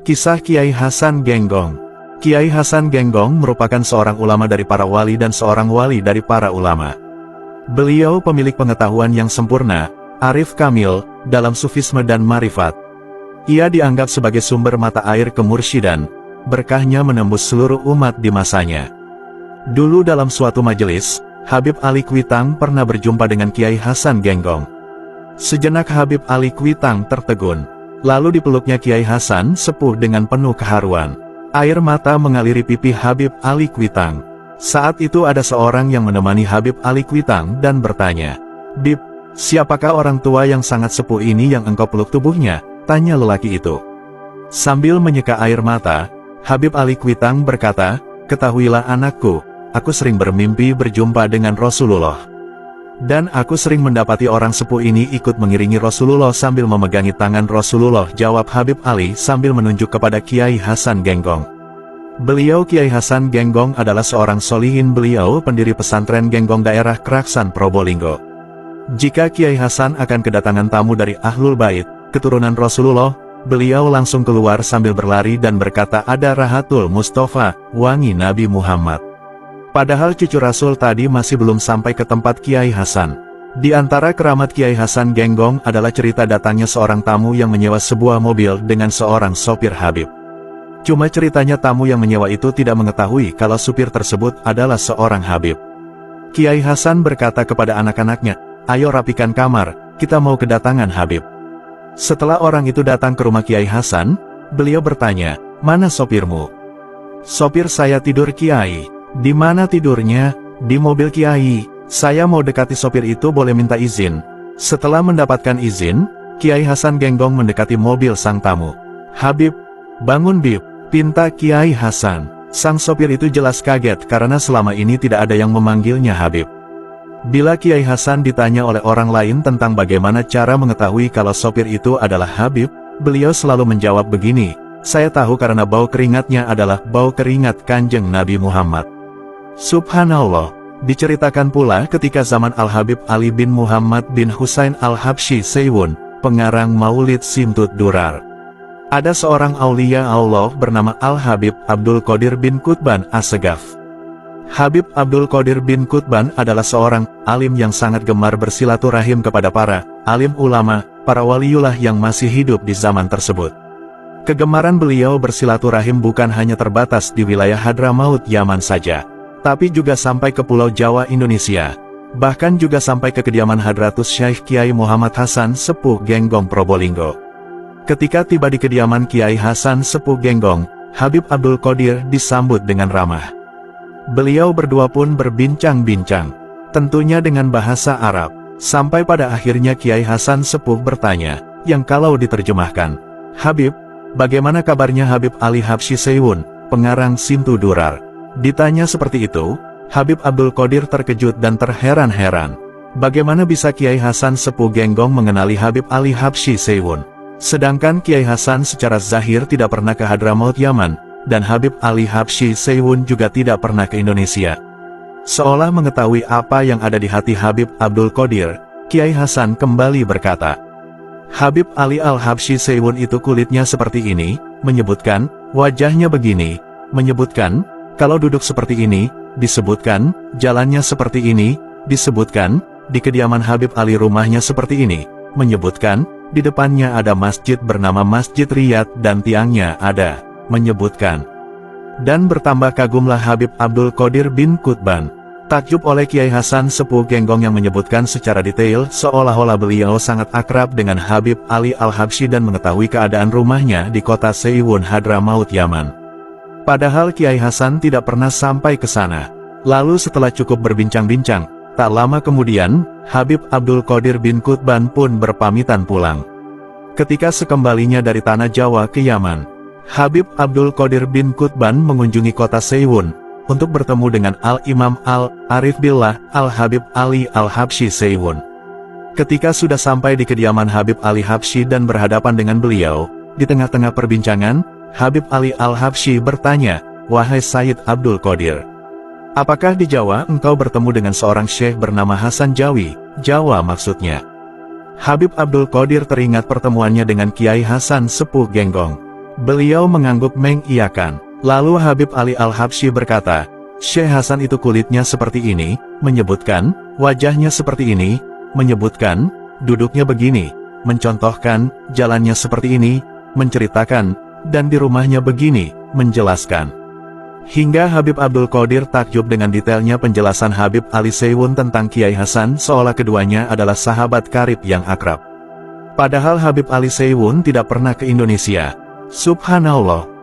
Kisah Kiai Hasan Genggong. Kiai Hasan Genggong merupakan seorang ulama dari para wali dan seorang wali dari para ulama. Beliau pemilik pengetahuan yang sempurna, arif kamil, dalam sufisme dan marifat. Ia dianggap sebagai sumber mata air kemursyidan, berkahnya menembus seluruh umat di masanya. Dulu dalam suatu majelis, Habib Ali Kuitang pernah berjumpa dengan Kiai Hasan Genggong. Sejenak Habib Ali Kuitang tertegun. Lalu dipeluknya Kiai Hasan sepuh dengan penuh keharuan. Air mata mengaliri pipi Habib Ali Kuitang. Saat itu ada seorang yang menemani Habib Ali Kuitang dan bertanya, "Bib, siapakah orang tua yang sangat sepuh ini yang engkau peluk tubuhnya?" tanya lelaki itu. Sambil menyeka air mata, Habib Ali Kuitang berkata, "Ketahuilah anakku, aku sering bermimpi berjumpa dengan Rasulullah. Dan aku sering mendapati orang sepuh ini ikut mengiringi Rasulullah sambil memegangi tangan Rasulullah," jawab Habib Ali sambil menunjuk kepada Kiai Hasan Genggong. Beliau Kiai Hasan Genggong adalah seorang solihin. Beliau pendiri pesantren Genggong daerah Kraksan Probolinggo. Jika Kiai Hasan akan kedatangan tamu dari Ahlul Bait, keturunan Rasulullah, beliau langsung keluar sambil berlari dan berkata, "Ada Rahatul Mustafa, wangi Nabi Muhammad." Padahal cucu Rasul tadi masih belum sampai ke tempat Kiai Hasan. Di antara keramat Kiai Hasan Genggong adalah cerita datangnya seorang tamu yang menyewa sebuah mobil dengan seorang sopir Habib. Cuma ceritanya tamu yang menyewa itu tidak mengetahui kalau supir tersebut adalah seorang Habib. Kiai Hasan berkata kepada anak-anaknya, "Ayo rapikan kamar, kita mau kedatangan Habib." Setelah orang itu datang ke rumah Kiai Hasan, beliau bertanya, "Mana sopirmu?" "Sopir saya tidur Kiai." "Di mana tidurnya?" "Di mobil Kiai." "Saya mau dekati sopir itu, boleh minta izin?" Setelah mendapatkan izin, Kiai Hasan Genggong mendekati mobil sang tamu. "Habib, bangun Bib," pinta Kiai Hasan. Sang sopir itu jelas kaget karena selama ini tidak ada yang memanggilnya Habib. Bila Kiai Hasan ditanya oleh orang lain tentang bagaimana cara mengetahui kalau sopir itu adalah Habib, beliau selalu menjawab begini, "Saya tahu karena bau keringatnya adalah bau keringat Kanjeng Nabi Muhammad." Subhanallah, diceritakan pula ketika zaman Al-Habib Ali bin Muhammad bin Husain Al-Habsyi Seiwun, pengarang Maulid Simtud Durar. Ada seorang aulia Allah bernama Al-Habib Abdul Qadir bin Qutban As-Segaf. Habib Abdul Qadir bin Qutban adalah seorang alim yang sangat gemar bersilaturahim kepada para alim ulama, para waliullah yang masih hidup di zaman tersebut. Kegemaran beliau bersilaturahim bukan hanya terbatas di wilayah Hadramaut Yaman saja, tapi juga sampai ke Pulau Jawa Indonesia. Bahkan juga sampai ke kediaman Hadratus Syekh Kiai Muhammad Hasan Sepuh Genggong Probolinggo. Ketika tiba di kediaman Kiai Hasan Sepuh Genggong, Habib Abdul Qadir disambut dengan ramah. Beliau berdua pun berbincang-bincang, tentunya dengan bahasa Arab, sampai pada akhirnya Kiai Hasan Sepuh bertanya, yang kalau diterjemahkan, "Habib, bagaimana kabarnya Habib Ali Habsyi Seiwun, pengarang Simtud Durar?" Ditanya seperti itu, Habib Abdul Qadir terkejut dan terheran-heran. Bagaimana bisa Kiai Hasan Sepuh Genggong mengenali Habib Ali Habsyi Seiwun? Sedangkan Kiai Hasan secara zahir tidak pernah ke Hadramaut Yaman, dan Habib Ali Habsyi Seiwun juga tidak pernah ke Indonesia. Seolah mengetahui apa yang ada di hati Habib Abdul Qadir, Kiai Hasan kembali berkata, "Habib Ali Al-Habsyi Seiwun itu kulitnya seperti ini," menyebutkan, "wajahnya begini," menyebutkan, "kalau duduk seperti ini," disebutkan, "jalannya seperti ini," disebutkan, "di kediaman Habib Ali rumahnya seperti ini," menyebutkan, "di depannya ada masjid bernama Masjid Riyadh dan tiangnya ada," menyebutkan. Dan bertambah kagumlah Habib Abdul Qadir bin Qutban. Takjub oleh Kiai Hasan Sepuh Genggong yang menyebutkan secara detail seolah-olah beliau sangat akrab dengan Habib Ali Al-Habsyi dan mengetahui keadaan rumahnya di kota Seiwun Hadramaut Yaman. Padahal Kiai Hasan tidak pernah sampai ke sana. Lalu setelah cukup berbincang-bincang, tak lama kemudian, Habib Abdul Qadir bin Qutban pun berpamitan pulang. Ketika sekembalinya dari tanah Jawa ke Yaman, Habib Abdul Qadir bin Qutban mengunjungi kota Seiwun, untuk bertemu dengan Al-Imam Al-Arif Billah Al-Habib Ali Al-Habsyi Seiwun. Ketika sudah sampai di kediaman Habib Ali Habsyi dan berhadapan dengan beliau, di tengah-tengah perbincangan, Habib Ali Al-Habsyi bertanya, "Wahai Sayyid Abdul Qadir, apakah di Jawa engkau bertemu dengan seorang syekh bernama Hasan Jawi?" Jawa maksudnya. Habib Abdul Qadir teringat pertemuannya dengan Kiai Hasan Sepuh Genggong. Beliau mengangguk mengiyakan. Lalu Habib Ali Al-Habsyi berkata, Syekh Hasan itu kulitnya seperti ini, menyebutkan, wajahnya seperti ini, menyebutkan, duduknya begini, mencontohkan, jalannya seperti ini, menceritakan, dan di rumahnya begini, menjelaskan. Hingga Habib Abdul Qadir takjub dengan detailnya penjelasan Habib Ali Seiwun tentang Kiai Hasan seolah keduanya adalah sahabat karib yang akrab. Padahal Habib Ali Seiwun tidak pernah ke Indonesia. Subhanallah.